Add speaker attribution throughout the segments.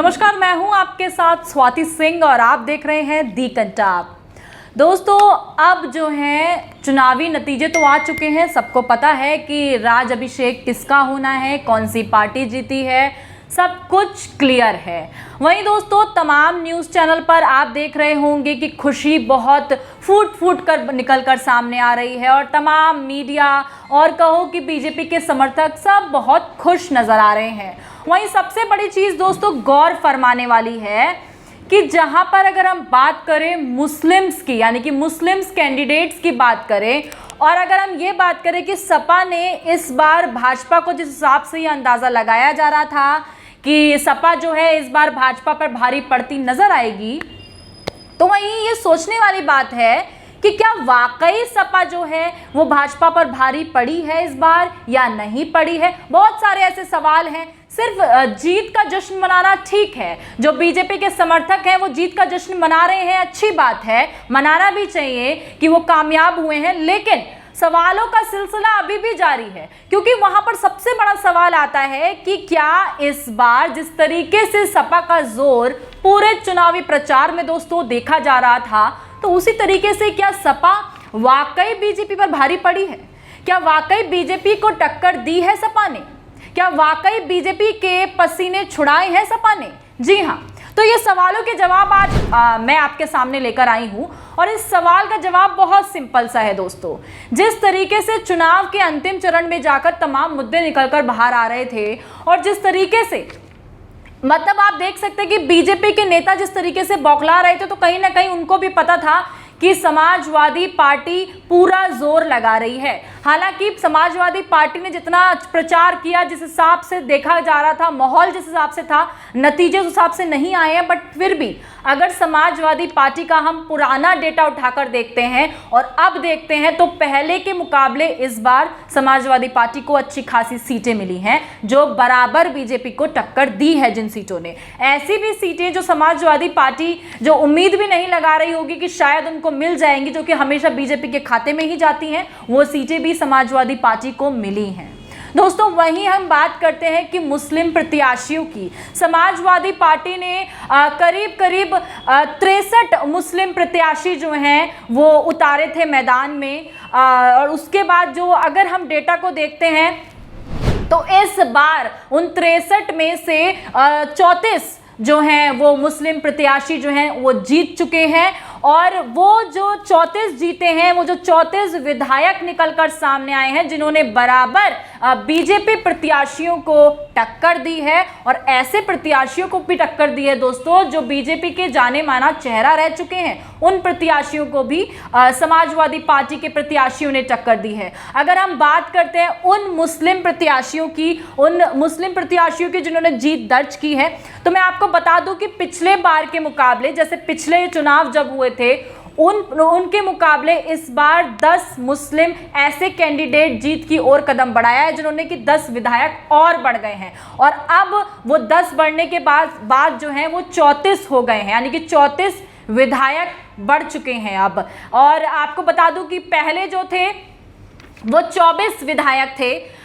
Speaker 1: नमस्कार, मैं हूं आपके साथ स्वाति सिंह और आप देख रहे हैं दी कंटाप। दोस्तों, अब जो है चुनावी नतीजे तो आ चुके हैं। सबको पता है कि राज अभिषेक किसका होना है, कौन सी पार्टी जीती है, सब कुछ क्लियर है। वहीं दोस्तों, तमाम न्यूज़ चैनल पर आप देख रहे होंगे कि खुशी बहुत फूट फूट कर निकल कर सामने आ रही है और तमाम मीडिया और कहो कि बीजेपी के समर्थक सब बहुत खुश नज़र आ रहे हैं। वहीं सबसे बड़ी चीज़ दोस्तों गौर फरमाने वाली है कि जहां पर अगर हम बात करें मुस्लिम्स की, यानी कि मुस्लिम्स कैंडिडेट्स की बात करें, और अगर हम ये बात करें कि सपा ने इस बार भाजपा को जिस हिसाब से ये अंदाज़ा लगाया जा रहा था कि सपा जो है इस बार भाजपा पर भारी पड़ती नजर आएगी, तो वहीं ये सोचने वाली बात है कि क्या वाकई सपा जो है वो भाजपा पर भारी पड़ी है इस बार या नहीं पड़ी है। बहुत सारे ऐसे सवाल हैं। सिर्फ जीत का जश्न मनाना ठीक है, जो बीजेपी के समर्थक हैं वो जीत का जश्न मना रहे हैं, अच्छी बात है, मनाना भी चाहिए कि वो कामयाब हुए हैं, लेकिन सवालों का सिलसिला अभी भी जारी है। क्योंकि वहां पर सबसे बड़ा सवाल आता है कि क्या इस बार जिस तरीके से सपा का जोर पूरे चुनावी प्रचार में दोस्तों देखा जा रहा था, तो उसी तरीके से क्या सपा वाकई बीजेपी पर भारी पड़ी है? क्या वाकई बीजेपी को टक्कर दी है सपा ने? क्या वाकई बीजेपी के पसीने छुड़ाए हैं सपा ने? जी हाँ, तो ये सवालों के जवाब आज मैं आपके सामने लेकर आई हूं और इस सवाल का जवाब बहुत सिंपल सा है दोस्तों। जिस तरीके से चुनाव के अंतिम चरण में जाकर तमाम मुद्दे निकलकर बाहर आ रहे थे और जिस तरीके से मतलब आप देख सकते हैं कि बीजेपी के नेता जिस तरीके से बौखला रहे थे, तो कहीं ना कहीं उनको भी पता था कि समाजवादी पार्टी पूरा जोर लगा रही है। हालांकि समाजवादी पार्टी ने जितना प्रचार किया, जिस हिसाब से देखा जा रहा था, माहौल जिस हिसाब से था, नतीजे उस हिसाब से नहीं आए हैं, बट फिर भी अगर समाजवादी पार्टी का हम पुराना डेटा उठाकर देखते हैं और अब देखते हैं, तो पहले के मुकाबले इस बार समाजवादी पार्टी को अच्छी खासी सीटें मिली हैं, जो बराबर बीजेपी को टक्कर दी है। जिन सीटों ने, ऐसी भी सीटें जो समाजवादी पार्टी जो उम्मीद भी नहीं लगा रही होगी कि शायद उनको मिल जाएंगी, जो कि हमेशा बीजेपी के खाते में ही जाती हैं, वो सीटें भी समाजवादी पार्टी को मिली हैं। दोस्तों, वहीं हम बात करते हैं कि मुस्लिम प्रत्याशियों की। समाजवादी पार्टी ने करीब 63 मुस्लिम प्रत्याशी जो हैं वो उतारे थे मैदान में, और उसके बाद जो अगर हम डेटा को देखते हैं तो इस बार उन 63 में से 34 जो हैं वो मुस्लिम प्रत्याशी जो हैं वो जीत चुके हैं, और वो जो 34 जीते हैं, वो जो 34 विधायक निकलकर सामने आए हैं जिन्होंने बराबर बीजेपी प्रत्याशियों को टक्कर दी है, और ऐसे प्रत्याशियों को भी टक्कर दी है दोस्तों जो बीजेपी के जाने माना चेहरा रह चुके हैं। उन प्रत्याशियों को भी समाजवादी पार्टी के प्रत्याशियों ने टक्कर दी है। अगर हम बात करते हैं उन मुस्लिम प्रत्याशियों की जिन्होंने जीत दर्ज की है, तो मैं आपको बता दूं कि पिछले बार के मुकाबले, जैसे पिछले चुनाव जब हुए थे, उनके मुकाबले इस बार 10 मुस्लिम ऐसे कैंडिडेट जीत की ओर कदम बढ़ाया है जिन्होंने कि 10 विधायक और बढ़ गए हैं, और अब वो 10 बढ़ने के बाद जो है वो 34 हो गए हैं, यानी कि 34 विधायक बढ़ चुके हैं अब। और आपको बता दूं कि पहले जो थे वो 24 विधायक थे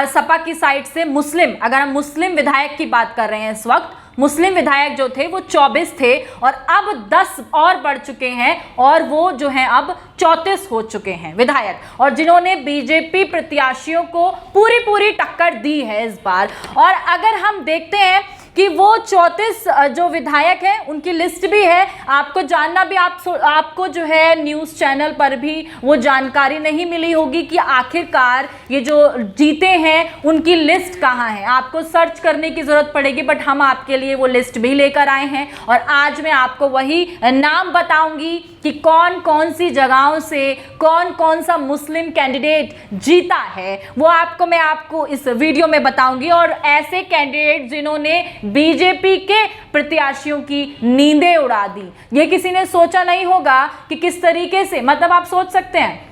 Speaker 1: सपा की साइड से मुस्लिम, अगर हम मुस्लिम विधायक की बात कर रहे हैं इस वक्त, मुस्लिम विधायक जो थे वो 24 थे, और अब 10 और बढ़ चुके हैं और वो जो हैं अब 34 हो चुके हैं विधायक, और जिन्होंने बीजेपी प्रत्याशियों को पूरी टक्कर दी है इस बार। और अगर हम देखते हैं कि वो 34 जो विधायक हैं उनकी लिस्ट भी है, आपको जानना भी, आपको जो है न्यूज़ चैनल पर भी वो जानकारी नहीं मिली होगी कि आखिरकार ये जो जीते हैं उनकी लिस्ट कहाँ है। आपको सर्च करने की ज़रूरत पड़ेगी, बट हम आपके लिए वो लिस्ट भी लेकर आए हैं, और आज मैं आपको वही नाम बताऊंगी कि कौन कौन सी जगहों से कौन कौन सा मुस्लिम कैंडिडेट जीता है, वो मैं आपको इस वीडियो में बताऊंगी। और ऐसे कैंडिडेट जिन्होंने बीजेपी के प्रत्याशियों की नींदें उड़ा दी, ये किसी ने सोचा नहीं होगा कि किस तरीके से, मतलब आप सोच सकते हैं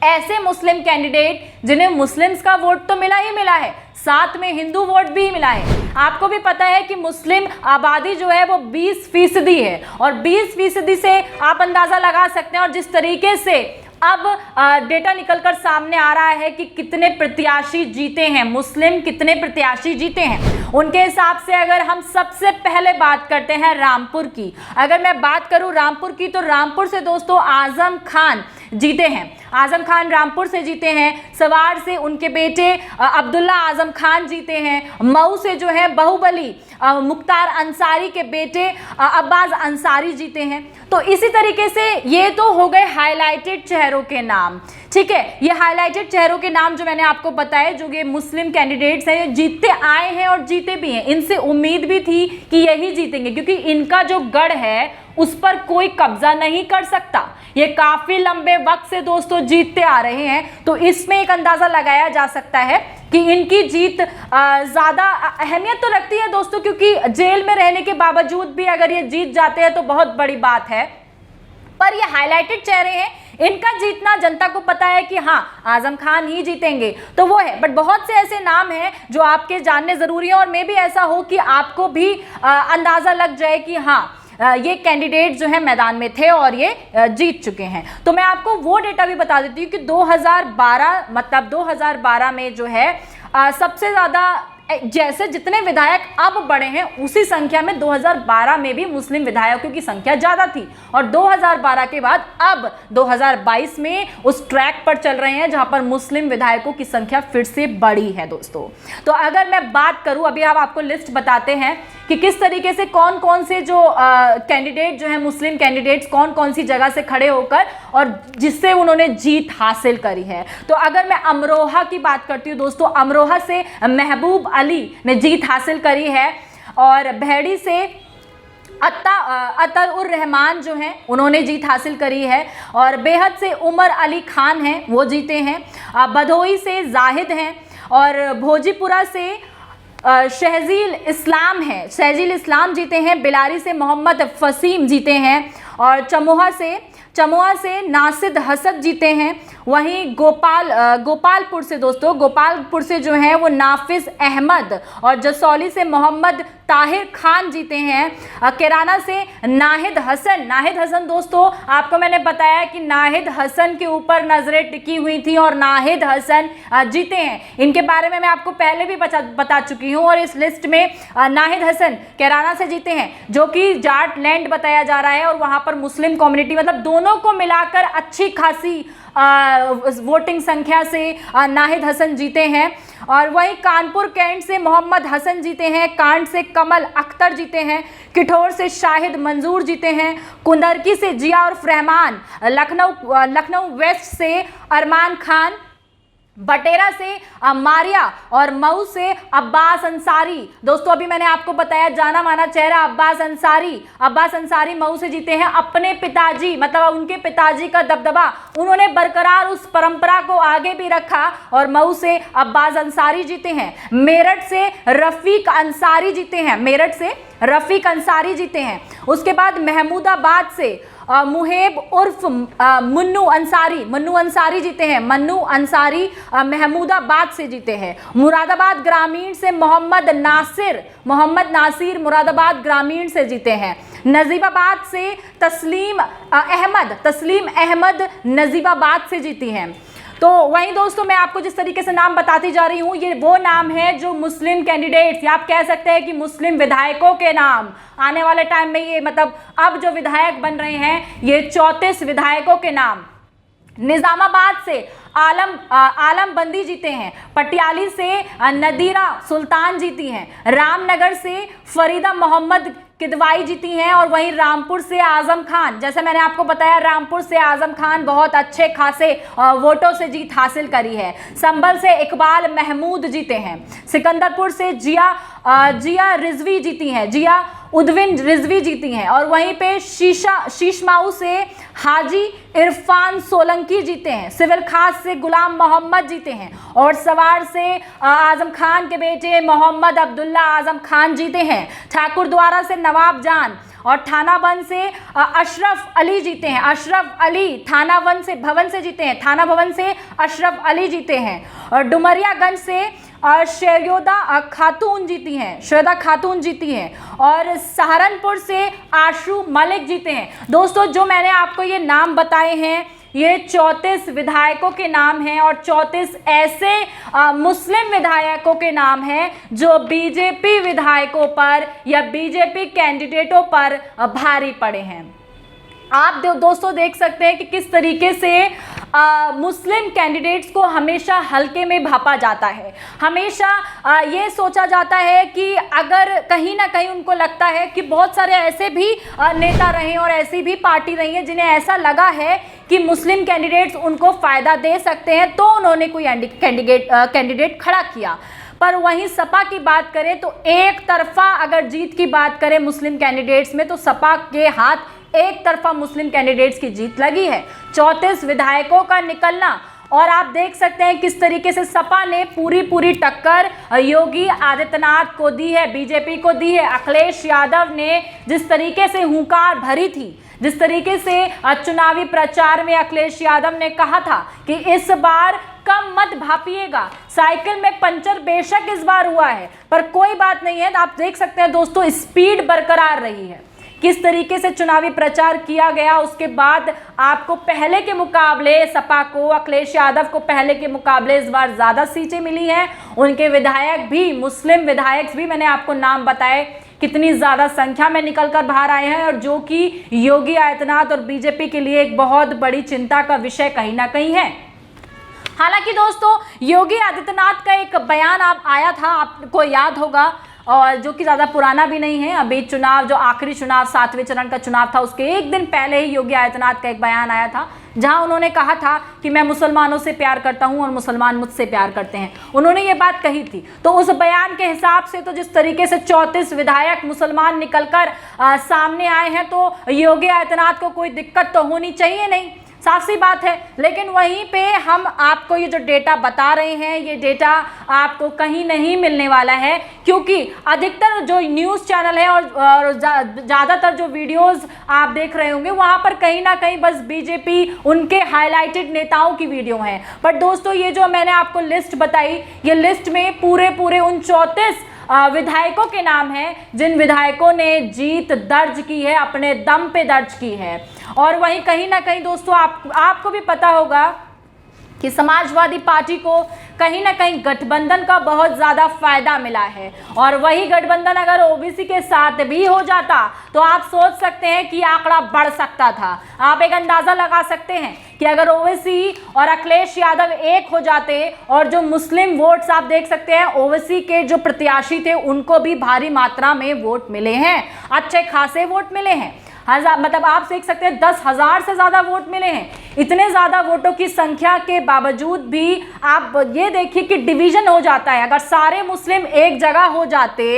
Speaker 1: ऐसे मुस्लिम कैंडिडेट जिन्हें मुस्लिम्स का वोट तो मिला ही मिला है, साथ में हिंदू वोट भी मिला है। आपको भी पता है कि मुस्लिम आबादी जो है वो 20% है, और 20% से आप अंदाजा लगा सकते हैं, और जिस तरीके से अब डेटा निकलकर सामने आ रहा है कि कितने प्रत्याशी जीते हैं, मुस्लिम कितने प्रत्याशी जीते हैं। उनके हिसाब से अगर हम सबसे पहले बात करते हैं रामपुर की, अगर मैं बात करूं रामपुर की, तो रामपुर से दोस्तों आजम खान जीते हैं। आजम खान रामपुर से जीते हैं। सवार से उनके बेटे अब्दुल्ला आजम खान जीते हैं। मऊ से जो है बाहुबली मुख्तार अंसारी के बेटे अब्बास अंसारी जीते हैं। तो इसी तरीके से ये तो हो गए हाईलाइटेड चेहरों के नाम, ठीक है। ये हाईलाइटेड चेहरों के नाम जो मैंने आपको बताए, जो ये मुस्लिम कैंडिडेट्स हैं, ये जीतते आए हैं और जीते भी हैं। इनसे उम्मीद भी थी कि यही जीतेंगे, क्योंकि इनका जो गढ़ है उस पर कोई कब्जा नहीं कर सकता। ये काफी लंबे वक्त से दोस्तों जीतते आ रहे हैं। तो इसमें एक अंदाजा लगाया जा सकता है कि इनकी जीत ज्यादा अहमियत तो रखती है दोस्तों, क्योंकि जेल में रहने के बावजूद भी अगर ये जीत जाते हैं तो बहुत बड़ी बात है। पर ये हाईलाइटेड चेहरे हैं, इनका जीतना जनता को पता है कि हाँ आजम खान ही जीतेंगे, तो वो है। बट बहुत से ऐसे नाम हैं जो आपके जानने जरूरी है, और मे भी ऐसा हो कि आपको भी अंदाजा लग जाए कि हाँ ये कैंडिडेट जो है मैदान में थे और ये जीत चुके हैं। तो मैं आपको वो डेटा भी बता देती हूँ कि 2012 में जो है सबसे ज़्यादा जैसे जितने विधायक अब बढ़े हैं उसी संख्या में 2012 में भी मुस्लिम विधायकों की संख्या ज़्यादा थी, और 2012 के बाद अब 2022 में उस ट्रैक पर चल रहे हैं जहां पर मुस्लिम विधायकों की संख्या फिर से बढ़ी है दोस्तों। तो अगर मैं बात करूं, अभी हम आपको लिस्ट बताते हैं कि किस तरीके से कौन कौन से जो कैंडिडेट जो है मुस्लिम कैंडिडेट्स कौन कौन सी जगह से खड़े होकर और जिससे उन्होंने जीत हासिल करी है। तो अगर मैं अमरोहा की बात करती हूँ दोस्तों, अमरोहा से महबूब अली ने जीत हासिल करी है, और भैड़ी से अतर उर रहमान जो हैं उन्होंने जीत हासिल करी है, और बेहद से उमर अली खान हैं वो जीते हैं, भदोही से जाहिद हैं, और भोजीपुरा से शहजील इस्लाम है, शहजील इस्लाम जीते हैं। बिलारी से मोहम्मद फसीम जीते हैं, और चमोहा से नासिद हसद जीते हैं। वहीं गोपालपुर से दोस्तों, गोपालपुर से जो है वो नाफिस अहमद, और जसौली से मोहम्मद ताहिर खान जीते हैं। किराना से नाहिद हसन दोस्तों, आपको मैंने बताया कि नाहिद हसन के ऊपर नजरें टिकी हुई थी और नाहिद हसन जीते हैं। इनके बारे में मैं आपको पहले भी बता चुकी हूँ, और इस लिस्ट में नाहिद हसन किराना से जीते हैं, जो कि जाट लैंड बताया जा रहा है, और वहाँ पर मुस्लिम कम्युनिटी, मतलब दोनों को मिलाकर अच्छी खासी वोटिंग संख्या से नाहिद हसन जीते हैं। और वहीं कानपुर कैंट से मोहम्मद हसन जीते हैं, कांट से कमल अख्तर जीते हैं, किठौर से शाहिद मंजूर जीते हैं, कुंदरकी से जिया उर्फ रहमान, लखनऊ वेस्ट से अरमान खान, बटेरा से मारिया, और मऊ से अब्बास अंसारी। दोस्तों अभी मैंने आपको बताया जाना माना चेहरा अब्बास अंसारी मऊ से जीते हैं। अपने पिताजी, मतलब उनके पिताजी का दबदबा उन्होंने बरकरार उस परंपरा को आगे भी रखा, और मऊ से अब्बास अंसारी जीते हैं। मेरठ से रफीक अंसारी जीते हैं। उसके बाद महमूदाबाद से मुहेब उर्फ मन्नू अंसारी जीते हैं। मन्नू अंसारी महमूदाबाद से जीते हैं। मुरादाबाद ग्रामीण से मोहम्मद नासिर मुरादाबाद ग्रामीण से जीते हैं। नजीबाबाद से तस्लीम अहमद नजीबाबाद से जीती हैं। तो वहीं दोस्तों मैं आपको जिस तरीके से नाम बताती जा रही हूँ, ये वो नाम है जो मुस्लिम कैंडिडेट्स, या आप कह सकते हैं कि मुस्लिम विधायकों के नाम आने वाले टाइम में, ये मतलब अब जो विधायक बन रहे हैं ये 34 विधायकों के नाम। निजामाबाद से आलम बंदी जीते हैं। पटियाली से नदीरा सुल्तान जीती हैं। रामनगर से फरीदा मोहम्मद किदवाई जीती हैं, और वहीं रामपुर से आजम खान, जैसे मैंने आपको बताया रामपुर से आजम खान बहुत अच्छे खासे वोटों से जीत हासिल करी है। संभल से इकबाल महमूद जीते हैं। सिकंदरपुर से जिया रिजवी जीती हैं, जिया उद्विन रिजवी जीती हैं, और वहीं पे शीशमाऊ से हाजी इरफान सोलंकी जीते हैं। सिविल खास से गुलाम मोहम्मद जीते हैं, और सवार से आजम खान के बेटे मोहम्मद अब्दुल्ला आजम खान जीते हैं। ठाकुर द्वारा से नवाब जान, और थाना बंद से अशरफ अली जीते हैं। अशरफ अली थाना भवन से जीते हैं। थाना भवन से अशरफ अली जीते हैं। और डुमरियागंज से शैयदा खातून जीती हैं। और सहारनपुर से आशू मलिक जीते हैं। दोस्तों जो मैंने आपको ये नाम बताए हैं ये 34 विधायकों के नाम हैं और 34 ऐसे मुस्लिम विधायकों के नाम हैं जो बीजेपी विधायकों पर या बीजेपी कैंडिडेटों पर भारी पड़े हैं। आप दोस्तों देख सकते हैं कि किस तरीके से मुस्लिम कैंडिडेट्स को हमेशा हल्के में भापा जाता है। हमेशा ये सोचा जाता है कि अगर कहीं ना कहीं उनको लगता है कि बहुत सारे ऐसे भी नेता रहे और ऐसी भी पार्टी रही है जिन्हें ऐसा लगा है कि मुस्लिम कैंडिडेट्स उनको फ़ायदा दे सकते हैं, तो उन्होंने कोई कैंडिडेट खड़ा किया। पर वहीं सपा की बात करें तो एक तरफा अगर जीत की बात करें मुस्लिम कैंडिडेट्स में, तो सपा के हाथ एक तरफा मुस्लिम कैंडिडेट्स की जीत लगी है। 34 विधायकों का निकलना, और आप देख सकते हैं किस तरीके से सपा ने पूरी टक्कर योगी आदित्यनाथ को दी है, बीजेपी को दी है। अखिलेश यादव ने जिस तरीके से हुंकार भरी थी, जिस तरीके से चुनावी प्रचार में अखिलेश यादव ने कहा था कि इस बार कम मत भापिएगा, साइकिल में पंचर बेशक इस बार हुआ है पर कोई बात नहीं है। आप देख सकते हैं दोस्तों स्पीड बरकरार रही है, किस तरीके से चुनावी प्रचार किया गया। उसके बाद आपको पहले के मुकाबले सपा को, अखिलेश यादव को पहले के मुकाबले इस बार ज़्यादा सीटें मिली हैं। उनके विधायक भी, मुस्लिम विधायक भी, मैंने आपको नाम बताए कितनी ज़्यादा संख्या में निकल कर बाहर आए हैं, और जो कि योगी आदित्यनाथ और बीजेपी के लिए एक बहुत बड़ी चिंता का विषय कहीं ना कहीं है। हालांकि दोस्तों योगी आदित्यनाथ का एक बयान आया था, आपको याद होगा, और जो कि ज़्यादा पुराना भी नहीं है। अभी चुनाव, जो आखिरी चुनाव 7वें चरण का चुनाव था, उसके एक दिन पहले ही योगी आदित्यनाथ का एक बयान आया था जहां उन्होंने कहा था कि मैं मुसलमानों से प्यार करता हूं और मुसलमान मुझसे प्यार करते हैं। उन्होंने ये बात कही थी। तो उस बयान के हिसाब से तो जिस तरीके से 34 विधायक मुसलमान निकलकर सामने आए हैं, तो योगी आदित्यनाथ को कोई दिक्कत तो होनी चाहिए नहीं, साफ सी बात है। लेकिन वहीं पे हम आपको ये जो डेटा बता रहे हैं, ये डेटा आपको कहीं नहीं मिलने वाला है, क्योंकि अधिकतर जो न्यूज़ चैनल है और ज़्यादातर जो वीडियोस आप देख रहे होंगे वहाँ पर कहीं ना कहीं बस बीजेपी, उनके हाईलाइटेड नेताओं की वीडियो हैं। बट दोस्तों ये जो मैंने आपको लिस्ट बताई, ये लिस्ट में पूरे उन 34 विधायकों के नाम हैं जिन विधायकों ने जीत दर्ज की है, अपने दम पे दर्ज की है। और वहीं कहीं ना कहीं दोस्तों आपको भी पता होगा कि समाजवादी पार्टी को कहीं ना कहीं गठबंधन का बहुत ज़्यादा फायदा मिला है, और वही गठबंधन अगर ओबीसी के साथ भी हो जाता तो आप सोच सकते हैं कि आंकड़ा बढ़ सकता था। आप एक अंदाज़ा लगा सकते हैं कि अगर ओवैसी और अखिलेश यादव एक हो जाते, और जो मुस्लिम वोट्स आप देख सकते हैं, ओवैसी के जो प्रत्याशी थे उनको भी भारी मात्रा में वोट मिले हैं, अच्छे खासे वोट मिले हैं। मतलब आप देख सकते हैं 10,000 से ज़्यादा वोट मिले हैं। इतने ज़्यादा वोटों की संख्या के बावजूद भी आप ये देखिए कि डिवीज़न हो जाता है। अगर सारे मुस्लिम एक जगह हो जाते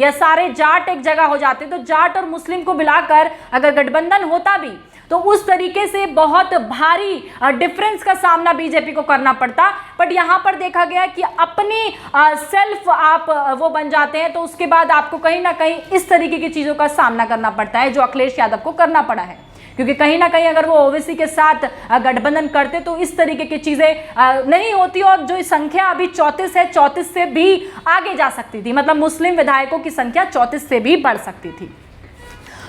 Speaker 1: या सारे जाट एक जगह हो जाते, तो जाट और मुस्लिम को मिलाकर अगर गठबंधन होता भी, तो उस तरीके से बहुत भारी डिफरेंस का सामना बीजेपी को करना पड़ता। बट यहाँ पर देखा गया कि अपनी सेल्फ आप वो बन जाते हैं, तो उसके बाद आपको कहीं ना कहीं इस तरीके की चीज़ों का सामना करना पड़ता है जो अखिलेश यादव को करना पड़ा है। क्योंकि कहीं ना कहीं अगर वो ओवैसी के साथ गठबंधन करते तो इस तरीके की चीज़ें नहीं होती, और जो संख्या अभी 34 है, 34 से भी आगे जा सकती थी। मतलब मुस्लिम विधायकों की संख्या 34 से भी बढ़ सकती थी।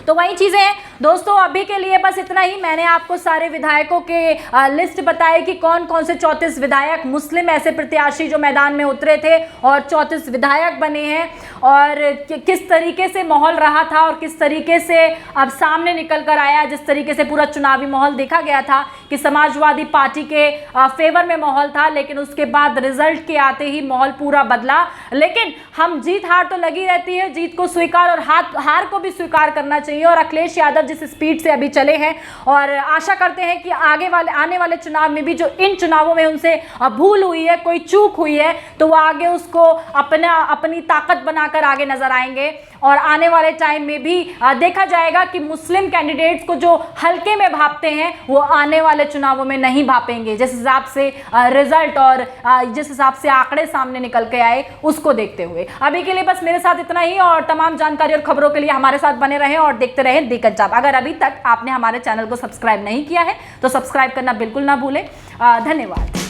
Speaker 1: तो वही चीज़ें हैं दोस्तों। अभी के लिए बस इतना ही। मैंने आपको सारे विधायकों के लिस्ट बताई कि कौन कौन से 34 विधायक मुस्लिम ऐसे प्रत्याशी जो मैदान में उतरे थे और 34 विधायक बने हैं, और किस तरीके से माहौल रहा था और किस तरीके से अब सामने निकल कर आया। जिस तरीके से पूरा चुनावी माहौल देखा गया था कि समाजवादी पार्टी के फेवर में माहौल था, लेकिन उसके बाद रिजल्ट के आते ही माहौल पूरा बदला। लेकिन हम जीत हार तो लगी रहती है, जीत को स्वीकार और हार को भी स्वीकार करना चाहिए। और अखिलेश यादव जिस स्पीड से अभी चले हैं, और आशा करते हैं कि आने वाले चुनाव में भी जो इन चुनावों में उनसे भूल हुई है, कोई चूक हुई है, तो वो आगे उसको अपनी ताकत बनाकर आगे नजर आएंगे। और आने वाले टाइम में भी देखा जाएगा कि मुस्लिम कैंडिडेट्स को जो हल्के में भापते हैं वो आने वाले चुनावों में नहीं भापेंगे। जिस हिसाब से रिजल्ट और जिस हिसाब से आंकड़े सामने निकल के आए उसको देखते हुए अभी के लिए बस मेरे साथ इतना ही। और तमाम जानकारी और खबरों के लिए हमारे साथ बने रहें और देखते रहें दी कंटाप। अगर अभी तक आपने हमारे चैनल को सब्सक्राइब नहीं किया है तो सब्सक्राइब करना बिल्कुल ना भूलें। धन्यवाद।